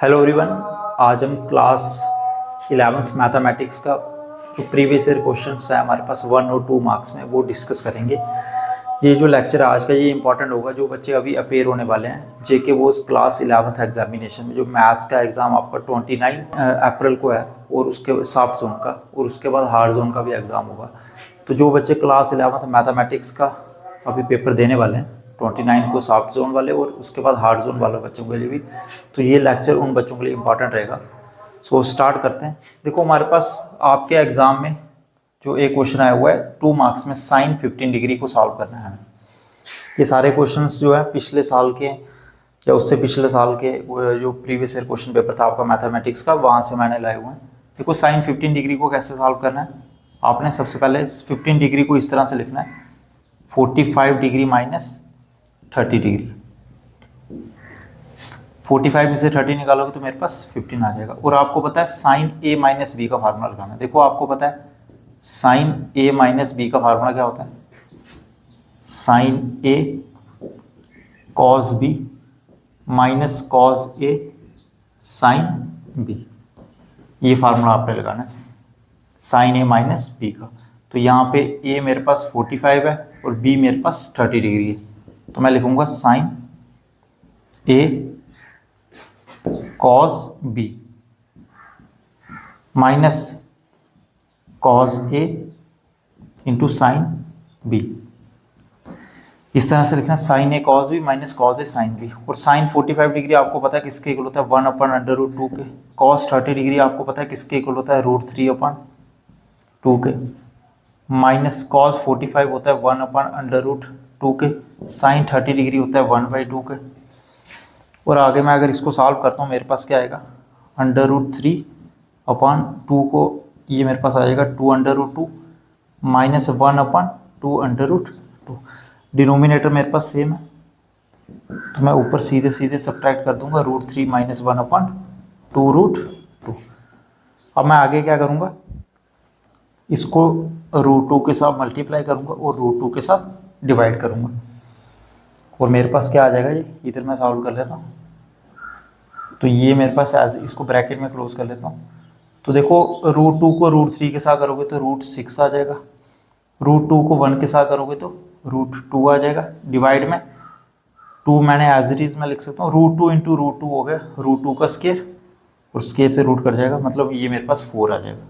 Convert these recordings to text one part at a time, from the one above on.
Hello everyone, आज हम class 11th mathematics का जो प्रीवियस ईयर क्वेश्चंस है हमारे पास 1 और 2 मार्क्स में वो डिस्कस करेंगे। ये जो लेक्चर आज का ये इंपॉर्टेंट होगा जो बच्चे अभी अपेयर होने वाले हैं जेके वो क्लास 11th एग्जामिनेशन में। जो मैथ्स का एग्ज़ाम आपका 29 अप्रैल को है और उसके सॉफ्ट जोन का और उसके बाद हार्ड जोन का भी एग्ज़ाम होगा। तो जो बच्चे क्लास 11th मैथमेटिक्स का अभी पेपर देने वाले हैं 29 को सॉफ्ट जोन वाले और उसके बाद हार्ड जोन वाले बच्चों के लिए भी, तो ये लेक्चर उन बच्चों के लिए इंपॉर्टेंट रहेगा। सो स्टार्ट करते हैं। देखो हमारे पास आपके एग्ज़ाम में जो एक क्वेश्चन आया हुआ है 2 मार्क्स में साइन 15 डिग्री को सॉल्व करना है। ये सारे क्वेश्चंस जो है पिछले साल के या उससे पिछले साल के जो प्रीवियस ईयर क्वेश्चन पेपर था आपका मैथमेटिक्स का, वहाँ से मैंने लाए हुए हैं। देखो साइन 15 डिग्री को कैसे सॉल्व करना है, आपने सबसे पहले 15 डिग्री को इस तरह से लिखना है 45 डिग्री माइनस 30 डिग्री। 45 में से 30 निकालोगे तो मेरे पास 15 आ जाएगा। और आपको पता है साइन ए माइनस बी का फार्मूला लगाना है। देखो आपको पता है साइन ए माइनस बी का फार्मूला क्या होता है, sign A cos B minus cos A sine B. ये फार्मूला आपने लगाना है साइन ए माइनस बी का। तो यहाँ पे ए मेरे पास 45 है और बी मेरे पास 30 डिग्री है, तो मैं लिखूंगा sign A cos B minus cos A into sine B. इस तरह से लिखना sign A cos B minus cos A sine B. और साइन 45 डिग्री आपको पता है किसके इक्वल होता है 1/√2 के। कॉस 30 डिग्री आपको पता है किसके इक्वल होता है √3/2 के। माइनस कॉस 45 होता है 1/√2 के। साइन 30 डिग्री होता है 1/2 के। और आगे मैं अगर इसको सॉल्व करता हूँ मेरे पास क्या आएगा √3/2 को, ये मेरे पास आ जाएगा 2/2 माइनस 1/2/2। डिनोमिनेटर मेरे पास सेम है तो मैं ऊपर सीधे सीधे सब्ट्रैक्ट कर दूंगा √3 माइनस 1/2√2। अब मैं आगे क्या करूँगा, इसको √2 के साथ मल्टीप्लाई करूँगा और √2 के साथ डिवाइड करूँगा और मेरे पास क्या आ जाएगा, ये इधर मैं सॉल्व कर लेता हूँ। तो ये मेरे पास एज इसको ब्रैकेट में क्लोज कर लेता हूँ। तो देखो √2 को √3 के साथ करोगे तो √6 आ जाएगा। √2 को 1 के साथ करोगे तो √2 आ जाएगा। डिवाइड में 2 मैंने एज इट इज़ में लिख सकता हूँ √2 इंटू √2 हो गया √2 का स्केयर और स्केयर से रूट कट जाएगा, मतलब ये मेरे पास 4 आ जाएगा।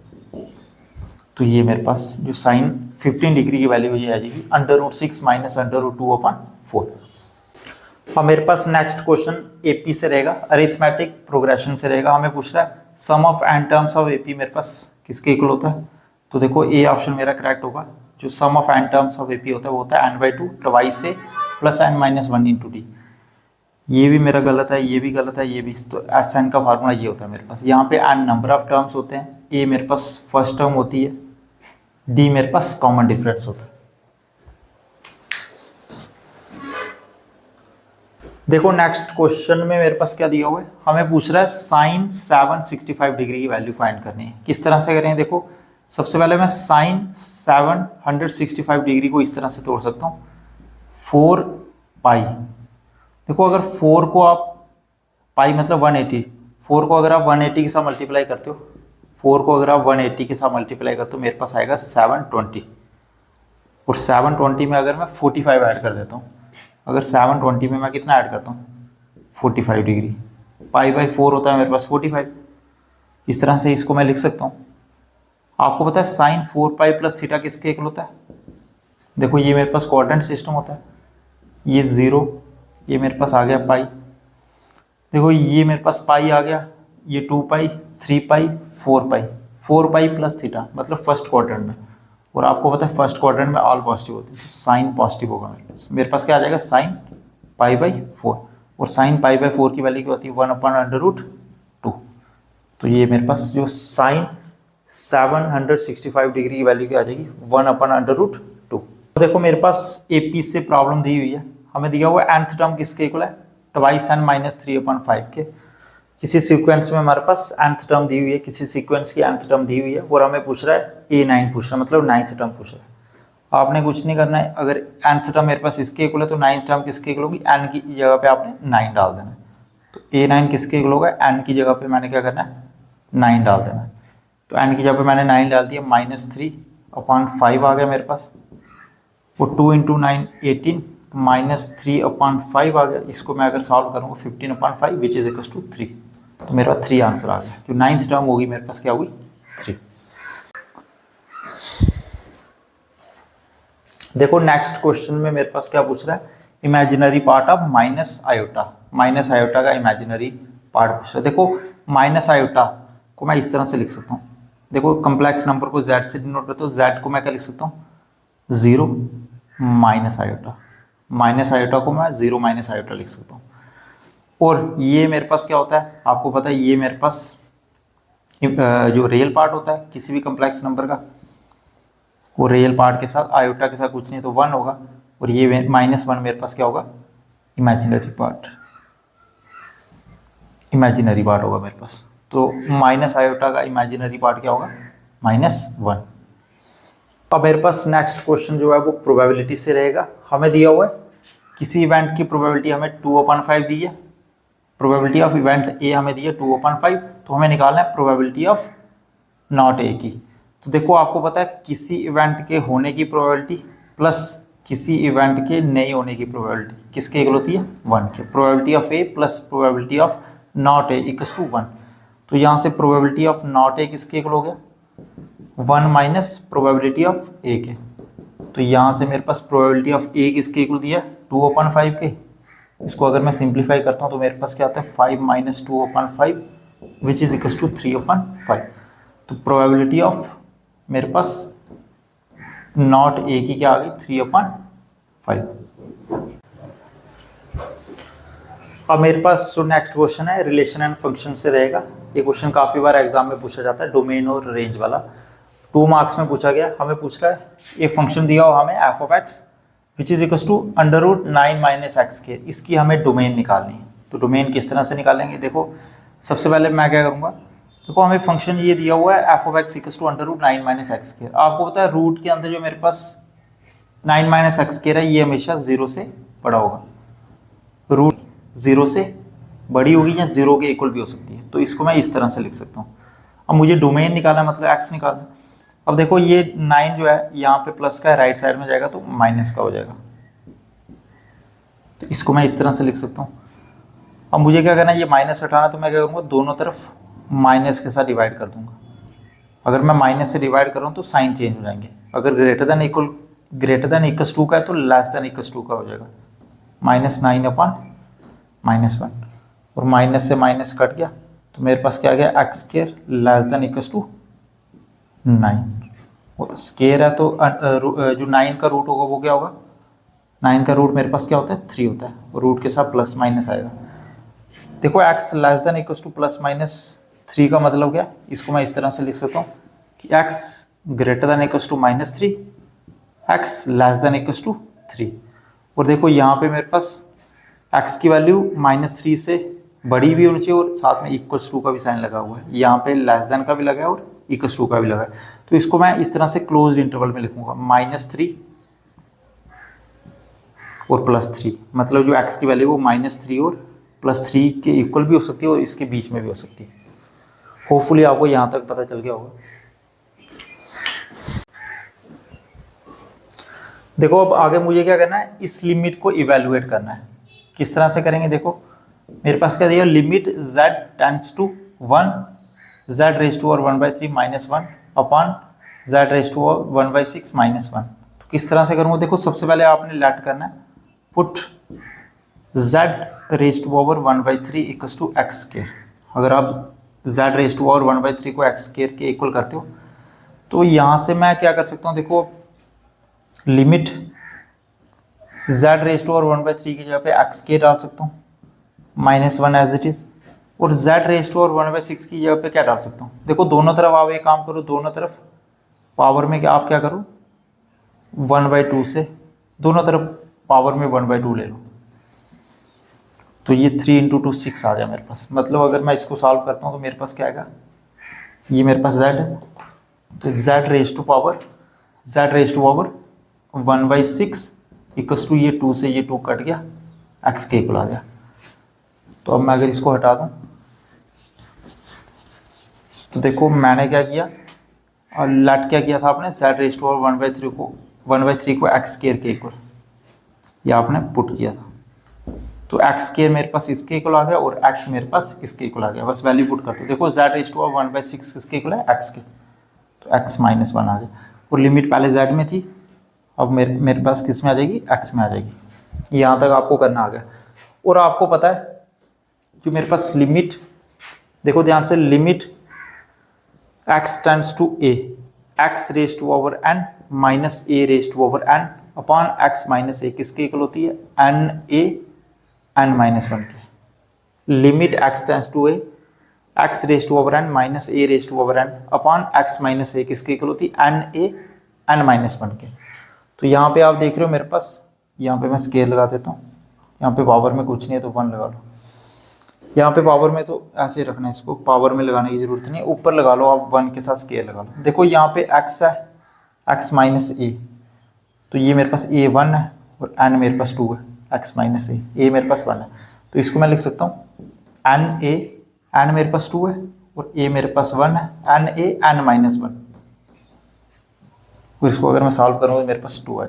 तो ये मेरे पास जो साइन 15 डिग्री की वैल्यू ये आ जाएगी √6 माइनस √2/4। अब मेरे पास नेक्स्ट क्वेश्चन एपी से रहेगा, अरिथमेटिक प्रोग्रेशन से रहेगा। हमें पूछ रहा है sum of n terms of AP मेरे पास किसके इक्वल होता है। तो देखो ए ऑप्शन मेरा करेक्ट होगा। जो sum of n terms of AP होता है वो होता है n/2 twice a plus n-1 into d. ये भी मेरा गलत है, ये भी गलत है, ये भी। तो एस एन का फार्मूला ये होता है मेरे पास। यहाँ पे n नंबर ऑफ टर्म्स होते हैं, ए मेरे पास फर्स्ट टर्म होती है, डी मेरे पास कॉमन डिफरेंस होता है। देखो नेक्स्ट क्वेश्चन में मेरे पास क्या दिया हुआ है, हमें पूछ रहा है साइन 765 डिग्री की वैल्यू फाइंड करनी है। किस तरह से करें, देखो सबसे पहले मैं साइन 765 डिग्री को इस तरह से तोड़ सकता हूँ 4 पाई। देखो अगर 4 को आप पाई मतलब 180, 4 को अगर आप 180 के साथ मल्टीप्लाई करते हो, 4 को अगर आप 180 के साथ मल्टीप्लाई करते हो मेरे पास आएगा 720। और 720 में अगर मैं 45 ऐड कर देता हूँ, अगर 720 में मैं कितना ऐड करता हूँ 45 डिग्री, π/4 होता है मेरे पास 45। इस तरह से इसको मैं लिख सकता हूँ। आपको पता है साइन 4π प्लस थीटा किसके इक्वल होता है। देखो ये मेरे पास क्वाड्रेंट सिस्टम होता है, ये 0, ये मेरे पास आ गया पाई। देखो ये मेरे पास पाई आ गया, ये 2π 3π 4π प्लस थीटा मतलब फर्स्ट क्वाड्रेंट में। और आपको पता है फर्स्ट क्वाड्रेंट में ऑल पॉजिटिव होते हैं, तो साइन पॉजिटिव होगा मेरे पास क्या आ जाएगा साइन π/4। और साइन π/4 की वैल्यू क्या होती है 1/√2। तो ये मेरे पास जो साइन 765 डिग्री की वैल्यू क्या आ जाएगी 1/√2। तो देखो मेरे पास एपी से प्रॉब्लम दी हुई है, हमें दिया हुआ है nth टर्म किसके इक्वल है ट्वाइस n माइनस 3/5 के। किसी सीक्वेंस में हमारे पास nth टर्म दी हुई है, किसी सीक्वेंस की nth टर्म दी हुई है और हमें पूछ रहा है a9 पूछ रहा है, मतलब 9th टर्म पूछ रहा है। आपने कुछ नहीं करना है, अगर nth टर्म मेरे पास इसके इक्वल है तो 9th टर्म किसके इक्वल होगी, n की जगह पे आपने 9 डाल देना है। तो A9 किसके इक्वल होगा, n की जगह पे मैंने क्या करना है 9 डाल देना है। तो n की जगह पे मैंने 9 डाल दिया, -3/5 आ गया मेरे पास। वो 2 × 9 18 -3/5 आ गया। इसको मैं अगर सॉल्व करूँगा 15/5 विच इज इक्वल टू 3, तो मेरे पास 3 आंसर आ गया। जो 9th टर्म होगी मेरे पास क्या हुई 3। देखो नेक्स्ट क्वेश्चन में मेरे पास क्या पूछ रहा है, imaginary part of minus iota. Minus iota का इमेजिनरी पार्ट पूछ रहा है। देखो माइनस आयोटा को मैं इस तरह से लिख सकता हूँ। देखो कम्प्लेक्स नंबर को z से डिनोट करते हो, z को मैं क्या लिख सकता हूँ 0 माइनस आयोटा। माइनस आयोटा को मैं 0 माइनस आयोटा लिख सकता हूँ। और ये मेरे पास क्या होता है, आपको पता है, ये मेरे पास जो रियल पार्ट होता है किसी भी कम्प्लेक्स नंबर का, वो रियल पार्ट के साथ आयोटा के साथ कुछ नहीं तो 1 होगा। और ये -1 मेरे पास क्या होगा इमेजिनरी पार्ट। इमेजिनरी पार्ट होगा मेरे पास। तो माइनस आयोटा का इमेजिनरी पार्ट क्या होगा -1। अब मेरे पास नेक्स्ट क्वेश्चन जो है वो प्रोबेबिलिटी से रहेगा। हमें दिया हुआ है किसी इवेंट की प्रोबेबिलिटी हमें 2/5 दी है। प्रोबेबिलिटी ऑफ इवेंट ए हमें दी है 2/5, तो हमें निकालना है प्रोबेबिलिटी ऑफ नॉट ए की। तो देखो आपको पता है किसी इवेंट के होने की प्रोबेबिलिटी प्लस किसी इवेंट के नहीं होने की प्रोबेबिलिटी किसके इक्वल होती है 1 के। Probability of A plus probability of not A equals to 1। तो यहाँ से प्रोबेबिलिटी ऑफ नॉट ए किसके इक्वल हो गया 1 माइनस प्रोबेबिलिटी ऑफ ए के। तो यहाँ से मेरे पास प्रोबेबिलिटी ऑफ ए किसके इक्वल दिया 2/5 के। इसको अगर मैं सिंप्लीफाई करता हूँ तो मेरे पास क्या आता है 5 minus 2/5 which is equals to 3/5। तो प्रोबेबिलिटी ऑफ मेरे पास नॉट ए की क्या आ गई 3/5। अब मेरे पास जो नेक्स्ट क्वेश्चन है रिलेशन एंड फंक्शन से रहेगा। ये क्वेश्चन काफ़ी बार एग्जाम में पूछा जाता है, डोमेन और रेंज वाला। 2 मार्क्स में पूछा गया। हमें पूछ रहा है एक फंक्शन दिया हो हमें F of X which is equal to √9 - x के। इसकी हमें डोमेन निकालनी है। तो डोमेन किस तरह से निकालेंगे, देखो सबसे पहले मैं क्या करूँगा, देखो हमें फंक्शन ये दिया हुआ है F of X equal to √9 - x के। आपको पता है रूट के अंदर जो मेरे पास 9 - x के है ये हमेशा 0 से बड़ा होगा। रूट 0 से बड़ी होगी या 0 के इक्वल भी हो सकती है। तो इसको मैं इस तरह से लिख सकता हूँ। अब मुझे डोमेन निकालना है, मतलब x निकालना है। अब देखो ये 9 जो है यहाँ पे प्लस का है, राइट साइड में जाएगा तो माइनस का हो जाएगा। तो इसको मैं इस तरह से लिख सकता हूँ। अब मुझे क्या करना है, ये माइनस हटाना, तो मैं क्या करूँगा दोनों तरफ माइनस के साथ डिवाइड कर दूंगा। अगर मैं माइनस से डिवाइड कर रहा हूँ तो साइन चेंज हो जाएंगे। अगर ग्रेटर देन इक्वल्स टू का है तो लेस देन इक्वल्स टू का हो जाएगा। -9/-1 और माइनस से माइनस कट गया तो मेरे पास क्या आ गया x² less than equals to 9। और स्केयर है तो जो 9 का रूट होगा वो क्या होगा, 9 का रूट मेरे पास क्या होता है 3 होता है। और रूट के साथ प्लस माइनस आएगा। देखो x less than equals to +-3 का मतलब क्या है, इसको मैं इस तरह से लिख सकता हूँ कि x greater than equals to -3, x less than equals to 3। और देखो यहाँ पे मेरे पास x की वैल्यू -3 से बड़ी भी होनी चाहिए और साथ में इक्वल्स टू का भी साइन लगा हुआ है। यहाँ पे लेस देन का भी लगा है और इक्वल्स टू का भी लगा है। तो इसको मैं इस तरह से क्लोज्ड इंटरवल में लिखूंगा -3 और +3। मतलब जो x की वैल्यू वो -3 और +3 के इक्वल भी हो सकती है और इसके बीच में भी हो सकती है। होपफुली आपको यहाँ तक पता चल गया होगा। देखो अब आगे मुझे क्या करना है, इस लिमिट को इवेलुएट करना है। किस तरह से करेंगे, देखो मेरे पास क्या दिया, limit z tends to 1 z raise to 1/3 -1 upon z raise to 1/6 -1। तो किस तरह से करूँगा, देखो सबसे पहले आपने लेट करना है put z raise to 1/3 equals to x²। अगर आप z रेज़ टू 1/3 को x² के इक्वल करते हो तो यहाँ से मैं क्या कर सकता हूँ, देखो लिमिट z रेज़ टू 1/3 की जगह पे x² डाल सकता हूँ -1 एज इट इज़। और z रेज़ टू 1/6 की जगह पे क्या डाल सकता हूँ, देखो दोनों तरफ आप एक काम करो, दोनों तरफ पावर में आप क्या करो 1/2 से दोनों तरफ पावर में 1/2 ले लो। तो ये 3 × 2 6 आ गया मेरे पास। मतलब अगर मैं इसको सॉल्व करता हूँ तो मेरे पास क्या आएगा, ये मेरे पास z है तो z raise to power 1/6 equals to ये 2 से ये 2 कट गया, x के इक्वल आ गया। तो अब मैं अगर इसको हटा दूं तो देखो मैंने क्या किया, और लेट क्या किया था आपने, z रेज़ टू पावर 1/3 को x स्क्वायर के इक्वल ये आपने पुट किया था। तो x स्क्वायर मेरे पास इसके इक्वल आ गया और x मेरे पास इसके इक्वल आ गया। बस वैल्यू पुट करते हो। देखो z रेज़ टू पावर 1/6 किसके इक्वल है, x के, तो x माइनस 1 आ गया। और लिमिट पहले z में थी, अब मेरे पास किस में आ जाएगी, x में आ जाएगी। यहाँ तक आपको करना आ गया। और आपको पता है जो मेरे पास लिमिट, देखो ध्यान से, limit x tends to a, x raise to power n minus a raise to power n upon x minus a किसके इक्वल होती है, n a n माइनस 1 के। Limit x tends to a, x raise to power n minus a raise to power n upon x minus a किसके equal होती है, n a n minus 1 के। तो यहाँ पे आप देख रहे हो मेरे पास, यहाँ पे मैं स्केल लगा देता हूँ, यहाँ पे पावर में कुछ नहीं है तो 1 लगा लो। यहाँ पे पावर में तो ऐसे रखना है, इसको पावर में लगाने की जरूरत नहीं है, ऊपर लगा लो आप 1 के साथ स्केल लगा लो। देखो यहाँ पे x है, x माइनस a, तो ये मेरे पास a 1 है और n मेरे पास 2 है, x माइनस a मेरे पास 1 है। तो इसको मैं लिख सकता हूँ n मेरे पास 2 है और a मेरे पास 1 है, n माइनस 1। और इसको अगर मैं सॉल्व करूँ तो मेरे पास 2 है।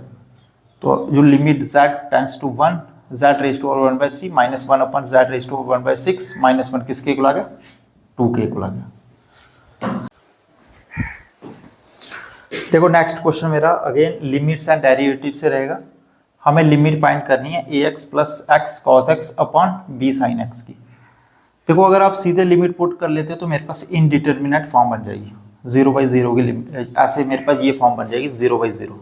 तो जो limit z tends to 1, z raise to power 1/3 minus 1 upon z raise to power 1/6 minus 1 किसके इक्वल आ गया, 2 के इक्वल आ गया। देखो नेक्स्ट क्वेश्चन मेरा अगेन लिमिट्स एंड डेरिवेटिव से रहेगा। हमें लिमिट फाइंड करनी है ax plus x cos x upon b sin x की। देखो अगर आप सीधे लिमिट पुट कर लेते हो तो मेरे पास इनडिटर्मिनेट फॉर्म बन जाएगी, 0/0 की लिमिट, ऐसे मेरे पास ये फॉर्म बन जाएगी 0/0।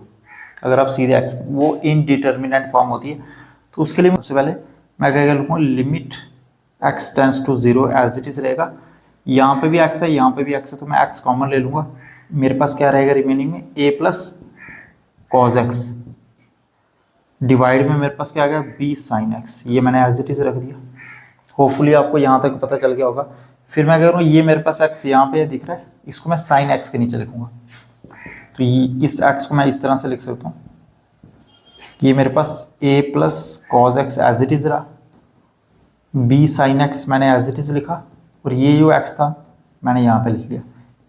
अगर आप सीधे x, वो इनडिटर्मिनेट फॉर्म होती है। तो उसके लिए सबसे पहले मैं क्या लिखूँ, limit x tends to 0 as it is रहेगा। यहाँ पे भी x है, यहाँ पे भी x है, तो मैं x कॉमन ले लूँगा। मेरे पास क्या रहेगा रिमेनिंग में, a plus cause x divide में मेरे पास क्या आ गया, b साइन x। ये मैंने एज इट इज रख दिया। होपफुली आपको यहाँ तक पता चल गया होगा। फिर मैं कह रहा हूँ ये मेरे पास x यहाँ पे दिख रहा है, इसको मैं साइन x के नीचे लिखूँगा। तो ये इस x को मैं इस तरह से लिख सकता हूँ, ये मेरे पास a plus cos X as it is रहा, b साइन एक्स मैंने एज इट इज लिखा, और ये जो x था मैंने यहाँ पे लिख लिया।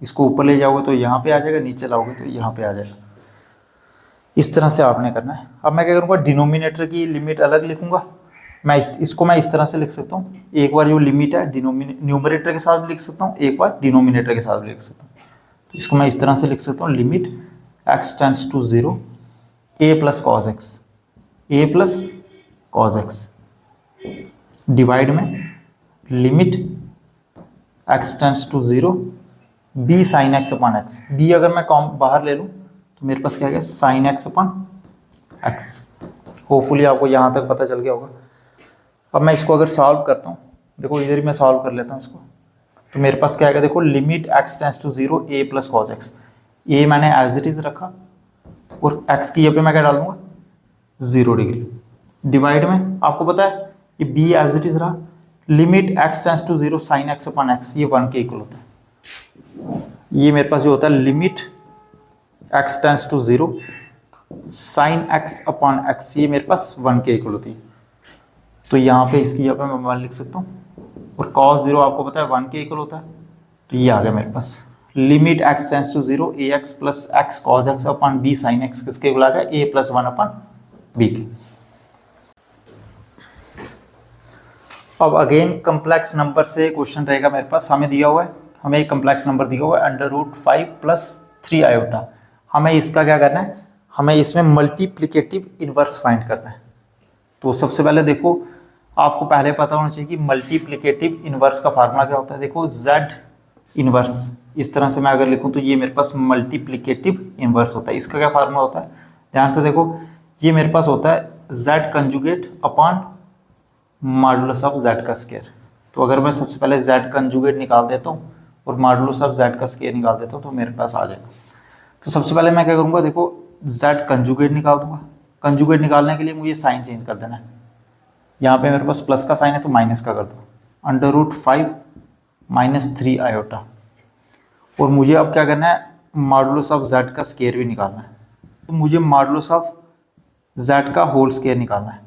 इसको ऊपर ले जाओगे तो यहाँ पे आ जाएगा, नीचे लाओगे तो यहाँ पे आ जाएगा। इस तरह से आपने करना है। अब मैं क्या करूँगा, डिनोमिनेटर की लिमिट अलग लिखूँगा। मैं इसको मैं इस तरह से लिख सकता हूँ, एक बार जो लिमिट है न्यूमरेटर के साथ भी लिख सकता हूँ, एक बार डिनोमिनेटर के साथ भी लिख सकता हूँ। तो इसको मैं इस तरह से लिख सकता हूँ, limit x tends to 0 a plus cos x divide में limit x tends to 0 b sine x upon x. b अगर मैं बाहर ले लूँ तो मेरे पास क्या है, sign x upon x. Hopefully आपको यहाँ तक पता चल गया होगा। अब मैं इसको अगर सॉल्व करता हूँ, देखो इधर ही मैं सॉल्व कर लेता हूँ इसको। तो मेरे पास क्या आएगा, देखो limit x tends to 0 a plus cos X, a मैंने एज इट इज रखा और x की ये पे मैं क्या डाल दूंगा, 0 डिग्री। डिवाइड में आपको पता है ये b एज इट इज रहा, limit x tends to 0 sine x upon x, ये 1 के इक्वल होता है। ये मेरे पास जो होता है limit x tends to 0 sine x upon x, ये मेरे पास 1 के इक्वल होती है। तो यहाँ पे इसकी यहाँ पे मैं 1 लिख सकता हूँ, और cos 0 आपको पता है 1 के इक्वल होता है। तो ये आ गया मेरे पास limit x tends to 0 ax plus x cos x upon b sine x किसके इक्वल आ गया, a प्लस 1 अपॉन b के। अब अगेन कम्प्लेक्स नंबर से क्वेश्चन रहेगा मेरे पास। हमें दिया हुआ है, हमें एक कम्प्लेक्स नंबर दिया हुआ है √5 प्लस 3 आयोटा। हमें इसका क्या करना है, हमें इसमें मल्टीप्लिकेटिव इनवर्स फाइंड करना है। तो सबसे पहले देखो, आपको पहले पता होना चाहिए कि मल्टीप्लिकेटिव इनवर्स का फार्मूला क्या होता है। देखो z इनवर्स, इस तरह से मैं अगर लिखूं तो ये मेरे पास मल्टीप्लिकेटिव इनवर्स होता है। इसका क्या फार्मूला होता है, ध्यान से देखो, ये मेरे पास होता है z conjugate upon modulus of z का स्क्वायर। तो अगर मैं सबसे पहले z कंजुगेट निकाल देता हूँ और मॉडुलस ऑफ z का स्क्वायर निकाल देता हूँ तो मेरे पास आ जाएगा। तो सबसे पहले मैं क्या करूँगा, देखो z कंजुगेट निकाल दूंगा। कंजुगेट निकालने के लिए मुझे साइन चेंज कर देना है। यहाँ पे मेरे पास प्लस का साइन है तो माइनस का कर दो, √5 माइनस 3 आयोटा। और मुझे अब क्या करना है, मॉडुलस ऑफ z का स्क्वायर भी निकालना है। तो मुझे मॉडुलस ऑफ z का होल स्क्वायर निकालना है।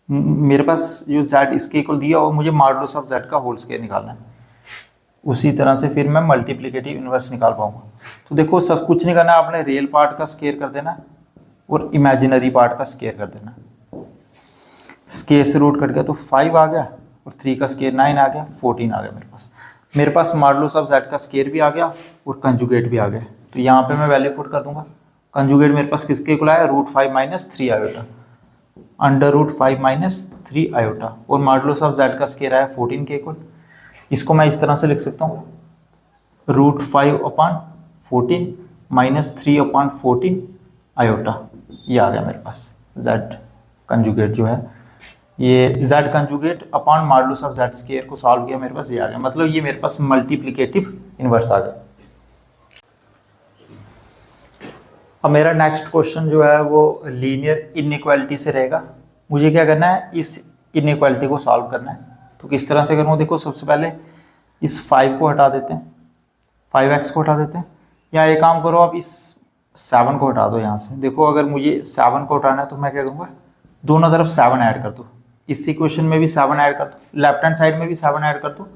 मेरे पास जो z इसके इक्वल दिया और मुझे मॉडुलस ऑफ z का होल स्क्वायर निकालना है, उसी तरह से फिर मैं मल्टीप्लिकेटिव इन्वर्स निकाल पाऊंगा। तो देखो सब कुछ नहीं करना, आपने रियल पार्ट का स्क्वायर कर देना और इमेजिनरी पार्ट का स्क्वायर कर देना। स्क्वायर से रूट कट गया तो 5 आ गया और 3 का स्क्वायर 9 आ गया, 14 आ गया मेरे पास मॉडुलस ऑफ z का स्क्वायर भी आ गया और कंजुगेट भी आ गया। तो यहाँ पे मैं वैल्यू पुट कर दूंगा। कंजुगेट मेरे पास किसके इक्वल आया, √5 - 3 आयोटा, √5 - 3 आयोटा, और मॉडुलस ऑफ z का स्क्वायर आया 14 के इक्वल। इसको मैं इस तरह से लिख सकता हूँ, √5/14 - 3/14 आयोटा। ये आ गया मेरे पास z कंजुगेट जो है, ये z conjugate upon modulus of z square को सॉल्व किया, मेरे पास ये आ गया। मतलब ये मेरे पास मल्टीप्लिकेटिव इन्वर्स आ गया। अब मेरा नेक्स्ट क्वेश्चन जो है वो लीनियर इनइक्वालिटी से रहेगा। मुझे क्या करना है, इस इनइक्वालिटी को सॉल्व करना है। तो किस तरह से करूँ, देखो सबसे पहले इस 5 को हटा देते हैं, 5x को हटा देते हैं, या एक काम करो आप इस 7 को हटा दो यहाँ से। देखो अगर मुझे 7 को हटाना है तो मैं क्या करूँगा, दोनों तरफ 7 ऐड कर दो, इस इक्वेशन में भी 7 ऐड कर दो, लेफ्ट हैंड साइड में भी 7 ऐड कर दो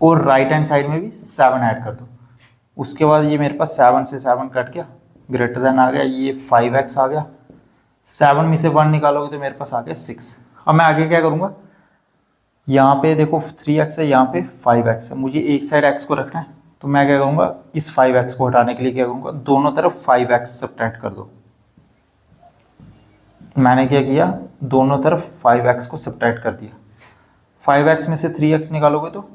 और राइट हैंड साइड में भी 7 ऐड कर दो। उसके बाद ये मेरे पास 7 से 7 कट गया, ग्रेटर देन आ गया, ये 5x आ गया, 7 में से 1 निकालोगे तो मेरे पास आ गया 6। अब मैं आगे क्या करूँगा, यहाँ पे देखो 3x है, यहाँ पे 5x है, मुझे एक साइड x को रखना है। तो मैं क्या करूँगा, इस 5x को हटाने के लिए क्या करूँगा, दोनों तरफ 5x सब्ट्रैक्ट कर दो। मैंने क्या किया, दोनों तरफ 5x को सब्ट्रैक्ट कर दिया। 5x में से 3x निकालोगे तो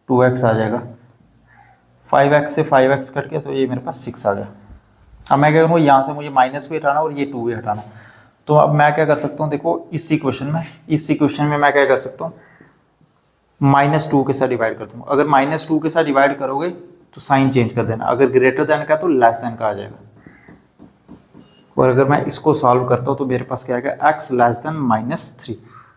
2x आ जाएगा, 5x से 5x कट गया तो ये मेरे पास 6 आ गया। अब मैं क्या करूँगा, यहाँ से मुझे माइनस भी हटाना और ये 2 भी हटाना। तो अब मैं क्या कर सकता हूँ, देखो इस इक्वेशन में मैं क्या कर सकता हूँ, -2 के साथ डिवाइड कर दूँगा। अगर -2 के साथ डिवाइड करोगे तो साइन चेंज कर देना, अगर ग्रेटर देन का तो लेस देन का आ जाएगा। और अगर मैं इसको सॉल्व करता हूँ तो मेरे पास क्या आएगा, x लेस देन -3,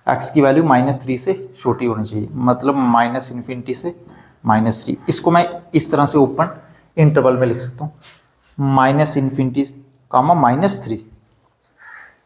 x की वैल्यू -3 से छोटी होनी चाहिए, मतलब -∞ से -3। इसको मैं इस तरह से ओपन इंटरवल में लिख सकता हूँ, -∞, -3,